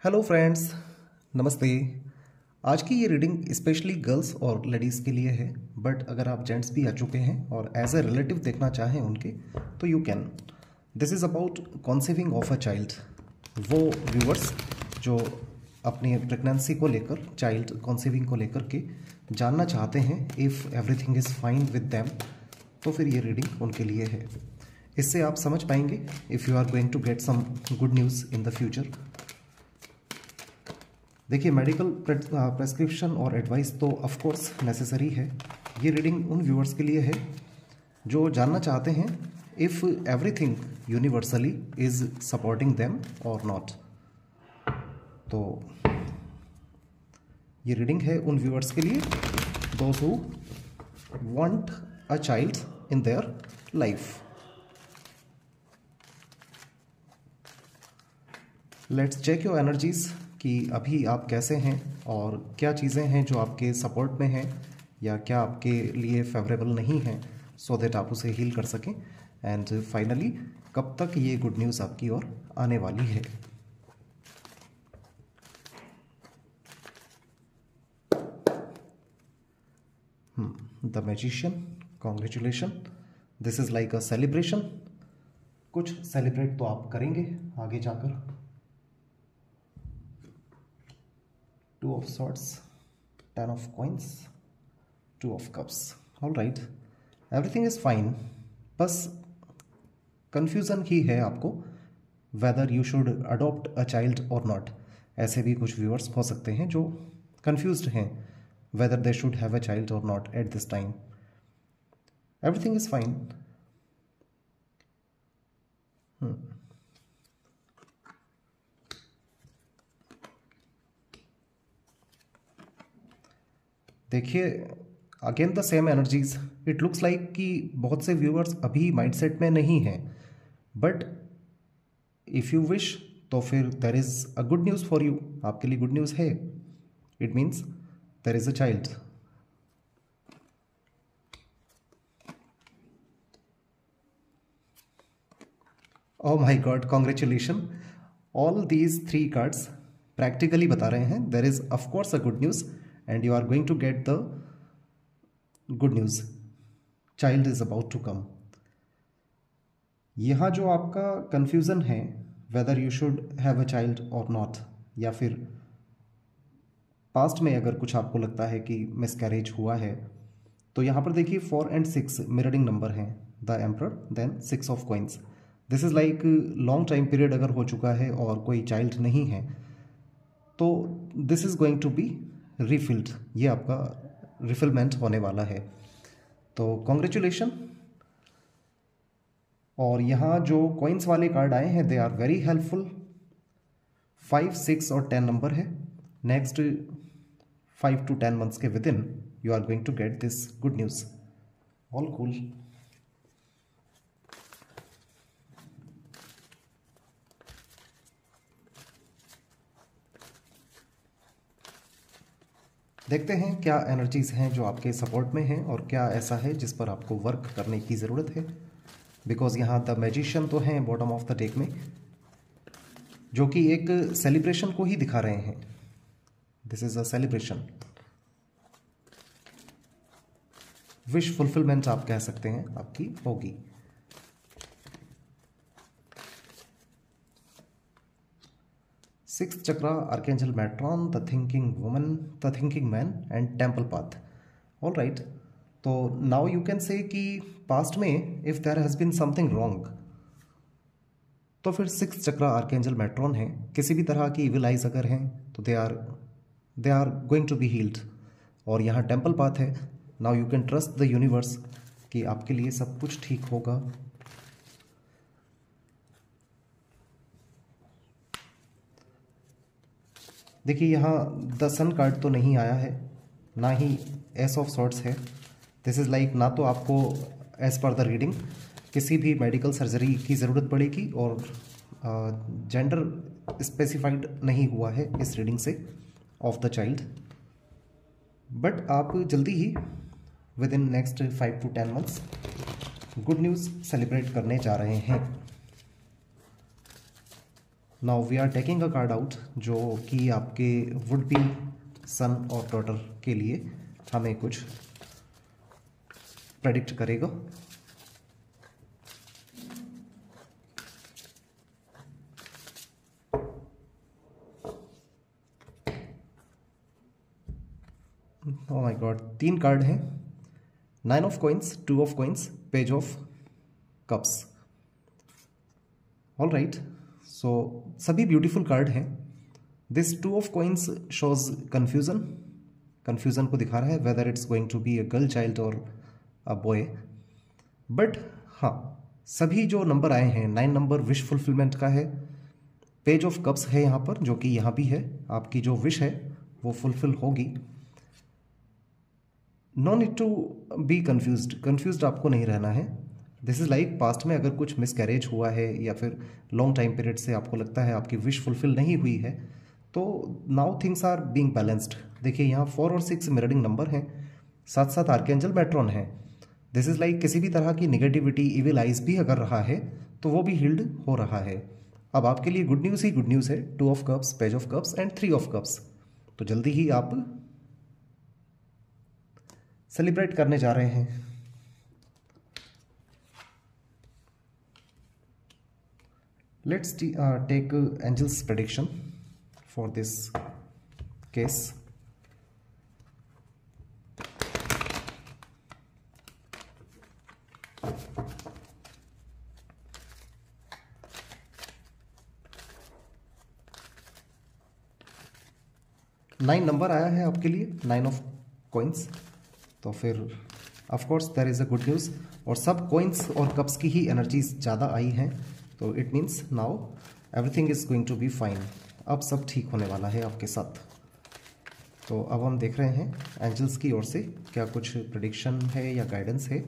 Hello friends, नमस्ते। आज की ये रीडिंग स्पेशली गर्ल्स और लेडीज़ के लिए है, बट अगर आप जेंट्स भी आ चुके हैं और एज ए रिलेटिव देखना चाहें उनके तो you can. This is about conceiving of a child. वो व्यूअर्स जो अपनी प्रेगनेंसी को लेकर, चाइल्ड कॉन्सीविंग को लेकर के जानना चाहते हैं if everything is fine with them, तो फिर ये रीडिंग उनके लिए है। इससे आप समझ पाएंगे if you are going to get some good news in the future. देखिए, मेडिकल प्रेस्क्रिप्शन और एडवाइस तो ऑफ कोर्स नेसेसरी है। ये रीडिंग उन व्यूअर्स के लिए है जो जानना चाहते हैं if everything universally is supporting them और नॉट। तो ये रीडिंग है उन व्यूअर्स के लिए those who want a child in their life. Let's check your energies कि अभी आप कैसे हैं और क्या चीज़ें हैं जो आपके सपोर्ट में हैं या क्या आपके लिए फेवरेबल नहीं हैं, सो दैट आप उसे हील कर सकें। एंड फाइनली कब तक ये गुड न्यूज़ आपकी ओर आने वाली है। The magician, congratulation, this is like a celebration. कुछ सेलिब्रेट तो आप करेंगे आगे जाकर। Two of Swords, Ten of Coins, Two of Cups. All right, everything is fine. बस confusion ही है आपको whether you should adopt a child or not. ऐसे भी कुछ viewers हो सकते हैं जो confused हैं whether they should have a child or not at this time. Everything is fine. देखिए, again the same energies. It looks like कि बहुत से व्यूअर्स अभी माइंडसेट में नहीं हैं, बट इफ़ यू विश तो फिर there is a good news for you. आपके लिए गुड न्यूज़ है। It means there is a child. Oh my God, congratulation. All these three cards practically बता रहे हैं there is of course a good news and you are going to get the good news. Child is about to come. यहाँ जो आपका confusion है whether you should have a child or not, या फिर past में अगर कुछ आपको लगता है कि मिसकैरेज हुआ है, तो यहाँ पर देखिए 4 and 6 मिररिंग नंबर हैं, the emperor, then 6 of coins. This is like long time period अगर हो चुका है और कोई चाइल्ड नहीं है तो this is going to be refilled. ये आपका रिफिलमेंट होने वाला है, तो कॉन्ग्रेचुलेशन। और यहाँ जो कॉइन्स वाले कार्ड आए हैं दे आर वेरी हेल्पफुल। 5, 6 और 10 नंबर है। नेक्स्ट 5 to 10 मंथ्स के within you are going to get this good news. All cool. देखते हैं क्या एनर्जीज हैं जो आपके सपोर्ट में हैं और क्या ऐसा है जिस पर आपको वर्क करने की ज़रूरत है। बिकॉज यहाँ द मैजिशियन तो हैं बॉटम ऑफ द डेक में, जो कि एक सेलिब्रेशन को ही दिखा रहे हैं। This is a celebration. Wish fulfilment आप कह सकते हैं आपकी होगी। Sixth chakra, archangel Metatron, the thinking woman, the thinking man and temple path. All right, तो नाउ यू कैन से कि पास्ट में if there has been something wrong, तो फिर सिक्स्थ चक्रा आर्केंजल मैट्रॉन है। किसी भी तरह की इविल आइज अगर हैं तो they are going to be healed. और यहाँ टेम्पल पाथ है। Now you can trust the universe कि आपके लिए सब कुछ ठीक होगा। देखिए, यहाँ द सन कार्ड तो नहीं आया है, ना ही एस ऑफ सॉर्ड्स है। दिस इज़ लाइक ना तो आपको एज पर द रीडिंग किसी भी मेडिकल सर्जरी की ज़रूरत पड़ेगी और जेंडर स्पेसिफाइड नहीं हुआ है इस रीडिंग से ऑफ द चाइल्ड, बट आप जल्दी ही within next 5 to 10 months good news celebrate करने जा रहे हैं। Now we are taking a card out जो कि आपके वुड बी सन और डॉटर के लिए हमें कुछ प्रेडिक्ट करेगा। ओह माय गॉड, 3 कार्ड हैं, 9 of coins, 2 of coins, page of cups. All right, so सभी ब्यूटीफुल कार्ड हैं। This 2 of coins shows confusion को दिखा रहा है, whether it's going to be a girl child और अ बॉय। बट हाँ, सभी जो नंबर आए हैं, 9 नंबर विश फुलफिलमेंट का है, पेज ऑफ कप्स है यहाँ पर, जो कि यहाँ भी है, आपकी जो विश है वो फुलफिल होगी। No need to be confused आपको नहीं रहना है। दिस इज़ लाइक पास्ट में अगर कुछ मिसकैरेज हुआ है या फिर लॉन्ग टाइम पीरियड से आपको लगता है आपकी विश फुलफिल नहीं हुई है, तो now things are being balanced. देखिए यहाँ 4 और 6 मिररिंग नंबर हैं, साथ साथ आर्कएंजल मेट्रॉन है। दिस इज़ लाइक किसी भी तरह की निगेटिविटी, इविल आइज भी अगर रहा है तो वो भी हील्ड हो रहा है। अब आपके लिए गुड न्यूज़ ही गुड न्यूज़ है, 2 of cups, page of cups and 3 of cups. तो जल्दी ही आप सेलिब्रेट करने जा रहे हैं। Let's take angels prediction for this case. Nine number आया है आपके लिए, 9 ऑफ कॉइंस, तो फिर of course there is a good news. और सब कॉइंस और कप्स की ही एनर्जीज ज़्यादा आई हैं, तो it means now everything is going to be fine. अब सब ठीक होने वाला है आपके साथ। तो अब हम देख रहे हैं एंजल्स की ओर से क्या कुछ प्रेडिक्शन है या गाइडेंस है।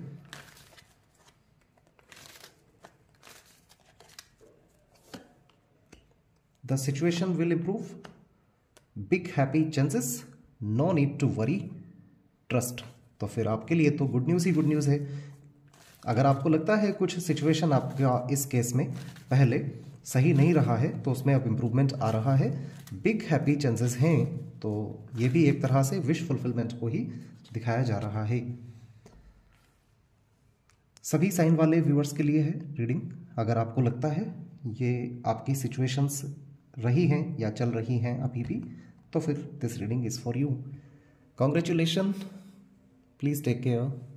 The situation will improve, big happy chances, no need to worry, trust. तो फिर आपके लिए तो गुड न्यूज़ ही गुड न्यूज़ है। अगर आपको लगता है कुछ सिचुएशन आपका इस केस में पहले सही नहीं रहा है तो उसमें अब इम्प्रूवमेंट आ रहा है, बिग हैप्पी चांसेस हैं, तो ये भी एक तरह से विश फुलफिलमेंट को ही दिखाया जा रहा है। सभी साइन वाले व्यूअर्स के लिए है रीडिंग। अगर आपको लगता है ये आपकी सिचुएशंस रही हैं या चल रही हैं अभी भी, तो फिर this reading is for you. Congratulation, please take care.